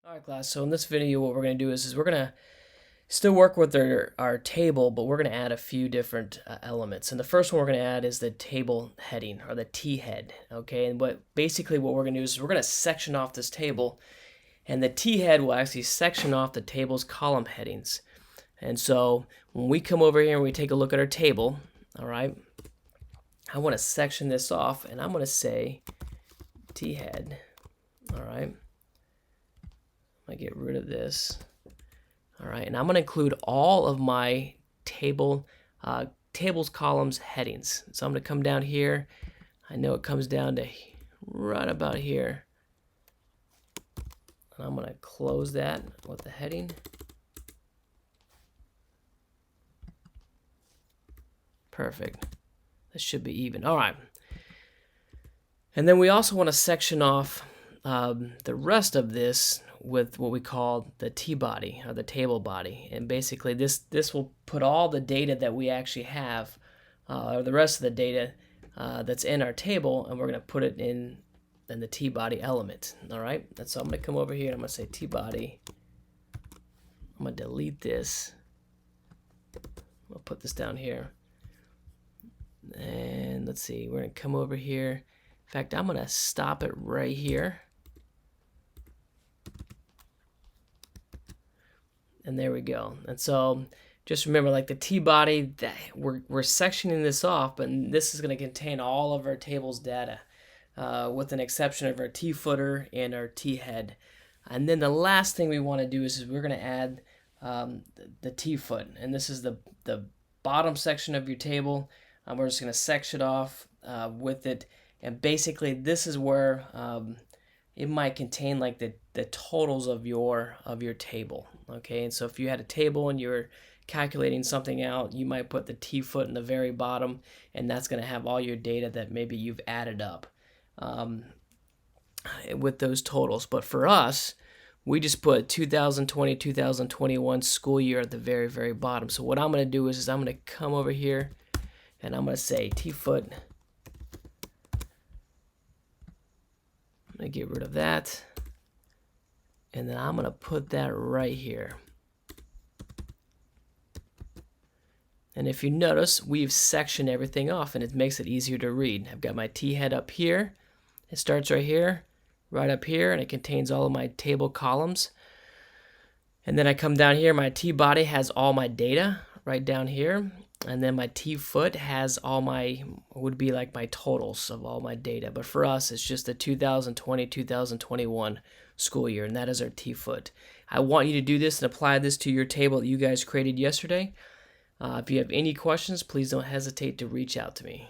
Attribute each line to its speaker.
Speaker 1: All right, class. So in this video, what we're going to do is we're going to still work with our table, but we're going to add a few different elements. And the first one we're going to add is the table heading, or the T head. Okay, and basically what we're going to do is we're going to section off this table, and the T head will actually section off the table's column headings. And so when we come over here and we take a look at our table, all right, I want to section this off, and I'm going to say T head. All right. I get rid of this. All right, and I'm going to include all of my tables, columns, headings. So I'm going to come down here. I know it comes down to right about here. And I'm going to close that with the heading. Perfect. This should be even. All right. And then we also want to section off the rest of this with what we call the T body, or the table body. And basically this will put all the data that we actually have, or the rest of the data that's in our table, and we're going to put it in the T body element. All right, and so I'm going to come over here and I'm going to say T body. I'm going to delete this. I'll put this down here. And let's see, we're going to come over here. In fact, I'm going to stop it right here. And there we go. And so just remember, like the T body, that we're sectioning this off, but this is going to contain all of our table's data, with an exception of our T footer and our T head. And then the last thing we want to do is we're going to add the T foot. And this is the bottom section of your table. We're just going to section off with it. And basically this is where it might contain like the totals of your table. Okay, and so if you had a table and you're calculating something out, you might put the T foot in the very bottom, and that's going to have all your data that maybe you've added up with those totals. But for us, we just put 2020-2021 school year at the very, very bottom. So what I'm going to do is I'm going to come over here and I'm going to say T foot. I'm going to get rid of that. And then I'm going to put that right here. And if you notice, we've sectioned everything off, and it makes it easier to read. I've got my T head up here. It starts right here, right up here, and it contains all of my table columns. And then I come down here, my T body has all my data right down here. And then my T foot has all my, would be like my totals of all my data. But for us, it's just the 2020-2021 school year, and that is our T foot. I want you to do this and apply this to your table that you guys created yesterday. If you have any questions, please don't hesitate to reach out to me.